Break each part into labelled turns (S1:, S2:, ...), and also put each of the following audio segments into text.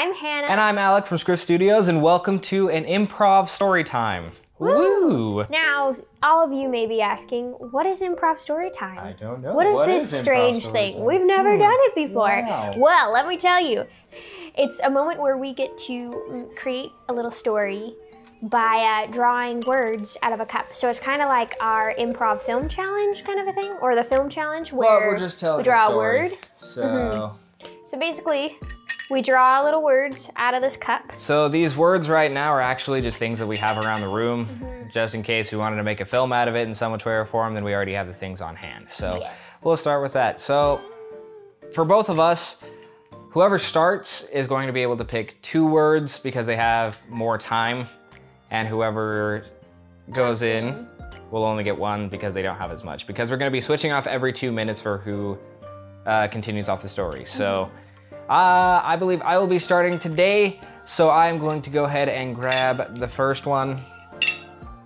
S1: I'm Hannah.
S2: And I'm Alec from Scribbles Studios, and welcome to an improv story time. Woo!
S1: Now, all of you may be asking, what is improv story time?
S2: I don't know.
S1: What is this strange thing? We've never done it before.
S2: Wow.
S1: Well, let me tell you. It's a moment where we get to create a little story by drawing words out of a cup. So it's kind of like our improv film challenge kind of a thing, or the film challenge where
S2: we're just telling
S1: we draw
S2: a story.
S1: a word.
S2: So...
S1: So basically, we draw little words out of this cup.
S2: So these words right now are actually just things that we have around the room, just in case we wanted to make a film out of it in some way or form, then we already have the things on hand. So we'll start with that. So for both of us, whoever starts is going to be able to pick 2 words because they have more time, and whoever goes in will only get 1 because they don't have as much, because we're going to be switching off every 2 minutes for who continues off the story. So I believe I will be starting today, so I'm going to go ahead and grab the first one,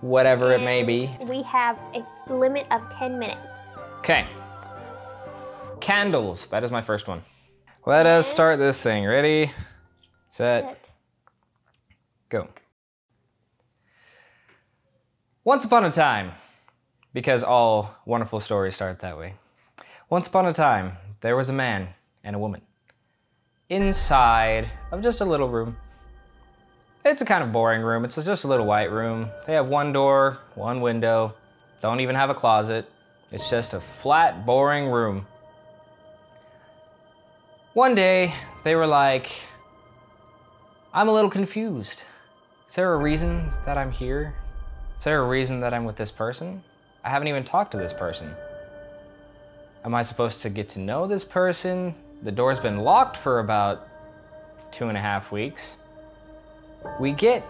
S2: whatever it may be.
S1: We have a limit of 10 minutes.
S2: Okay. Candles, that is my first one. Let us start this thing. Ready, set, go. Once upon a time, because all wonderful stories start that way. Once upon a time, there was a man and a woman inside of just a little room. It's a kind of boring room. It's just a little white room. They have 1 door, 1 window, don't even have a closet. It's just a flat, boring room. One day, they were like, I'm a little confused. Is there a reason that I'm here? Is there a reason that I'm with this person? I haven't even talked to this person. Am I supposed to get to know this person? The door's been locked for about 2.5 weeks. We get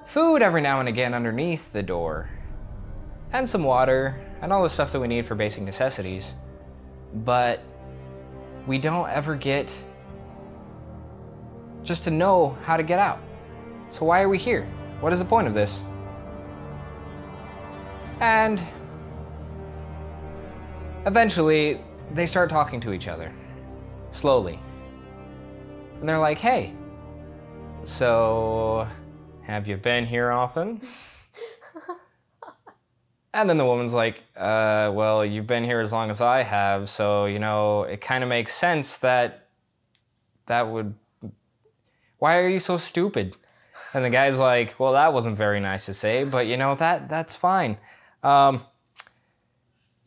S2: food every now and again underneath the door, and some water, and all the stuff that we need for basic necessities. But we don't ever get just to know how to get out. So why are we here? What is the point of this? And eventually, they start talking to each other, slowly. And they're like, hey, so have you been here often? And then the woman's like, well, you've been here as long as I have, so, you know, it kind of makes sense that would, why are you so stupid? And the guy's like, well, that wasn't very nice to say, but you know, that's fine.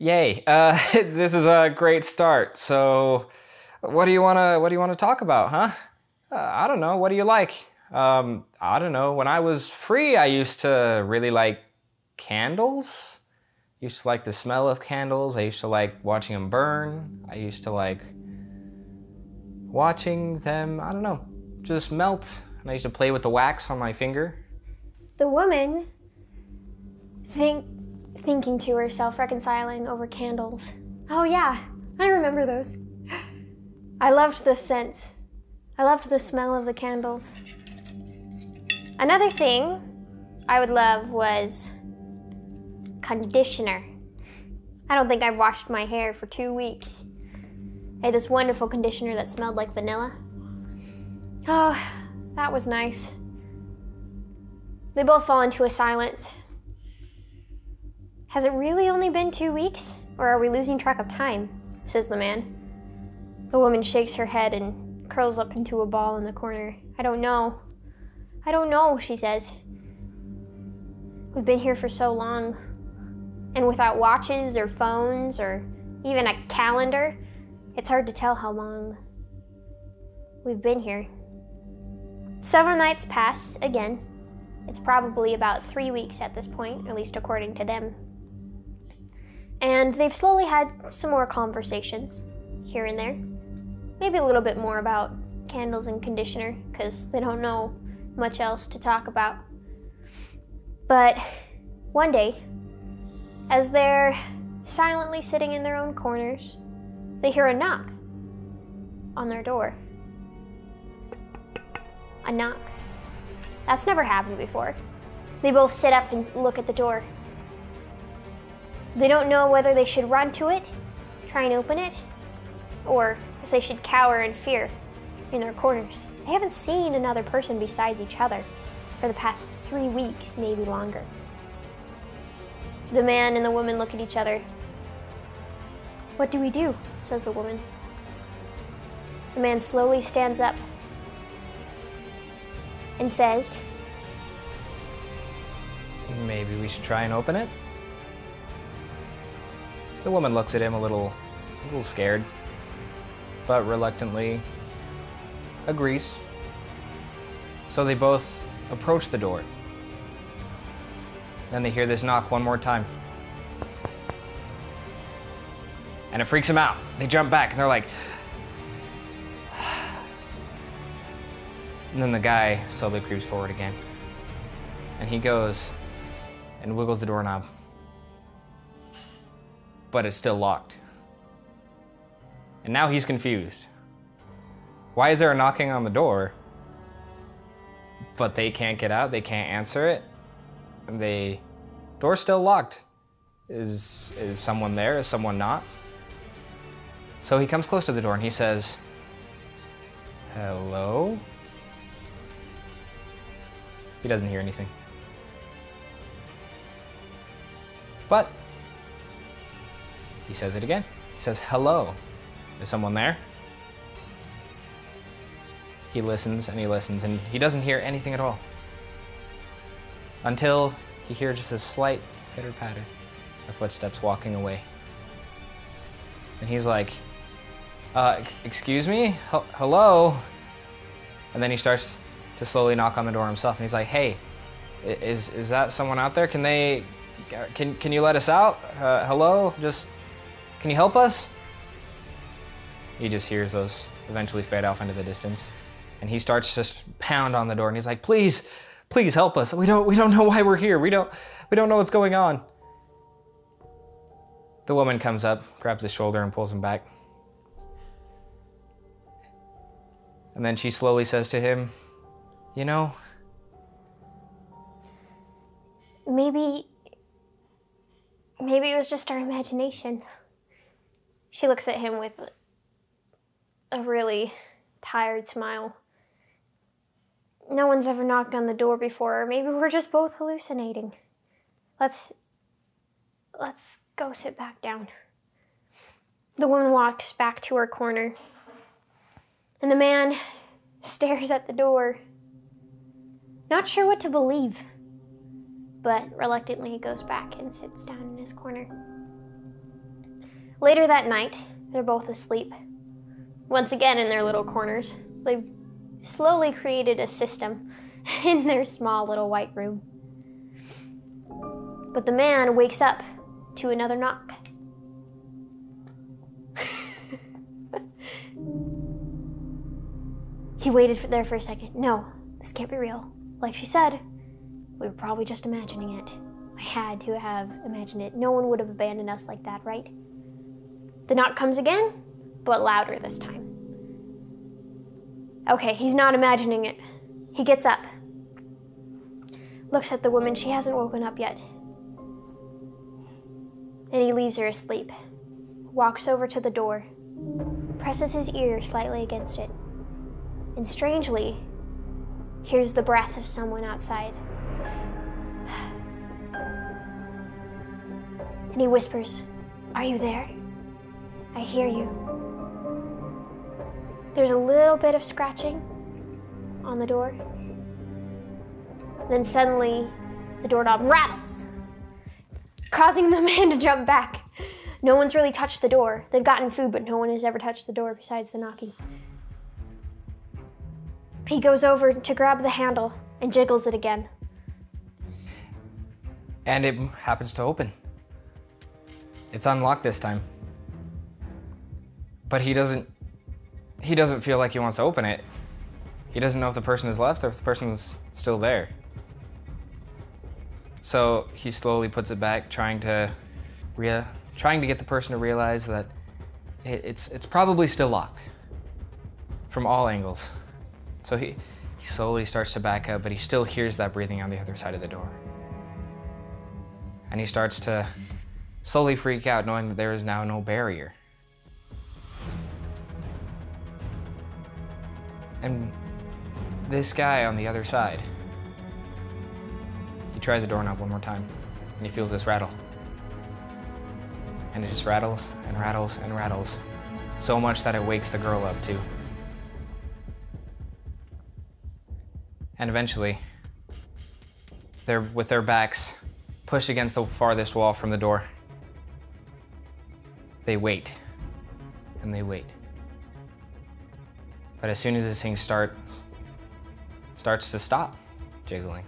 S2: Yay, this is a great start. So what do you wanna talk about, huh? I don't know, what do you like? I don't know, when I was free, I used to really like candles. I used to like the smell of candles. I used to like watching them burn. I used to like watching them, I don't know, just melt. And I used to play with the wax on my finger.
S1: The woman, thinking to herself, reconciling over candles. Oh yeah, I remember those. I loved the scent. I loved the smell of the candles. Another thing I would love was conditioner. I don't think I've washed my hair for 2 weeks. I had this wonderful conditioner that smelled like vanilla. Oh, that was nice. They both fall into a silence. Has it really only been 2 weeks? Or are we losing track of time? Says the man. The woman shakes her head and curls up into a ball in the corner. I don't know. I don't know, she says. We've been here for so long. And without watches or phones or even a calendar, it's hard to tell how long we've been here. Several nights pass again. It's probably about 3 weeks at this point, at least according to them. And they've slowly had some more conversations here and there. Maybe a little bit more about candles and conditioner, because they don't know much else to talk about. But one day, as they're silently sitting in their own corners, they hear a knock on their door. A knock. That's never happened before. They both sit up and look at the door. They don't know whether they should run to it, try and open it, or if they should cower in fear. in their corners. They haven't seen another person besides each other for the past 3 weeks, maybe longer. The man and the woman look at each other. "What do we do?" says the woman. The man slowly stands up and says,
S2: "Maybe we should try and open it?" The woman looks at him a little scared, but reluctantly agrees. So they both approach the door. Then they hear this knock one more time. And it freaks them out. They jump back and they're like... And then the guy slowly creeps forward again. And he goes and wiggles the doorknob. But it's still locked. And now he's confused. Why is there a knocking on the door? But they can't get out, they can't answer it. The door's still locked. Is someone there? Is someone not? So he comes close to the door and he says, "Hello?" He doesn't hear anything. But he says it again. He says, "Hello. Is someone there?" He listens and he doesn't hear anything at all. Until he hears just a slight pitter-patter of footsteps walking away. And he's like, "Excuse me? Hello?" And then he starts to slowly knock on the door himself. And he's like, "Hey, is that someone out there? Can you let us out? Hello? Can you help us?" He just hears those eventually fade off into the distance. And he starts to just pound on the door and he's like, "Please, please help us. We don't know why we're here. We don't know what's going on." The woman comes up, grabs his shoulder and pulls him back. And then she slowly says to him, "You know,
S1: Maybe it was just our imagination." She looks at him with a really tired smile. "No one's ever knocked on the door before, or maybe we're just both hallucinating. Let's go sit back down." The woman walks back to her corner, and the man stares at the door, not sure what to believe, but reluctantly goes back and sits down in his corner. Later that night, they're both asleep. Once again in their little corners, they've slowly created a system in their small little white room. But the man wakes up to another knock. He waited there for a second. "No, this can't be real. Like she said, we were probably just imagining it. I had to have imagined it. No one would have abandoned us like that, right?" The knock comes again, but louder this time. Okay, he's not imagining it. He gets up, looks at the woman. She hasn't woken up yet. And he leaves her asleep, walks over to the door, presses his ear slightly against it, and strangely hears the breath of someone outside. And he whispers, "Are you there? I hear you." There's a little bit of scratching on the door. Then suddenly, the doorknob rattles, causing the man to jump back. No one's really touched the door. They've gotten food, but no one has ever touched the door besides the knocking. He goes over to grab the handle and jiggles it again.
S2: And it happens to open. It's unlocked this time. But he doesn't feel like he wants to open it. He doesn't know if the person is left or if the person's still there. So he slowly puts it back, trying to get the person to realize that it's probably still locked from all angles. So he slowly starts to back up, but he still hears that breathing on the other side of the door. And he starts to slowly freak out, knowing that there is now no barrier. And this guy on the other side, he tries the doorknob one more time, and he feels this rattle. And it just rattles and rattles and rattles, so much that it wakes the girl up too. And eventually, they're with their backs pushed against the farthest wall from the door. They wait, and they wait. But as soon as this thing starts to stop jiggling,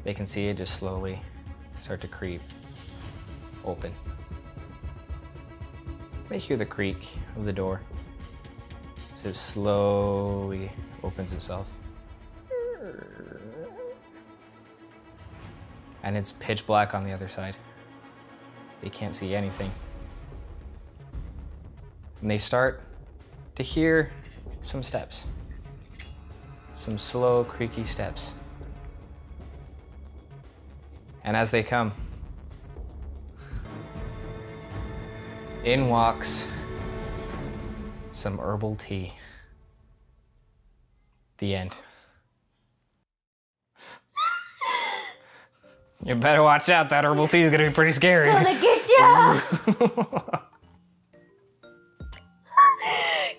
S2: they can see it just slowly start to creep open. They hear the creak of the door as it slowly opens itself. And it's pitch black on the other side. They can't see anything. And they start to hear some steps. Some slow, creaky steps. And as they come, in walks some herbal tea. The end. You better watch out, that herbal tea is gonna be pretty scary.
S1: Gonna get ya!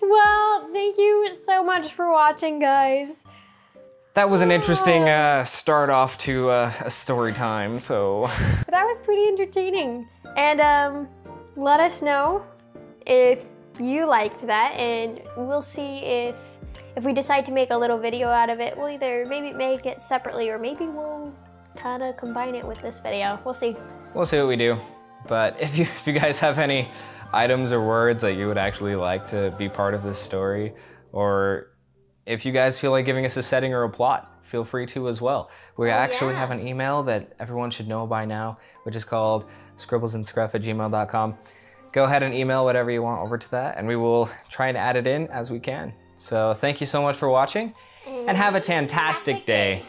S1: Well, thank you so much for watching, guys.
S2: That was an interesting start off to a story time, so.
S1: That was pretty entertaining. And let us know if you liked that, and we'll see if we decide to make a little video out of it. We'll either maybe make it separately, or maybe we'll kind of combine it with this video. We'll see. We'll
S2: see what we do. But if you guys have any items or words that you would actually like to be part of this story, or if you guys feel like giving us a setting or a plot, feel free to as well. We actually have an email that everyone should know by now, which is called scribblesnscruff@gmail.com. Go ahead and email whatever you want over to that, and we will try and add it in as we can. So thank you so much for watching, and have a fantastic day.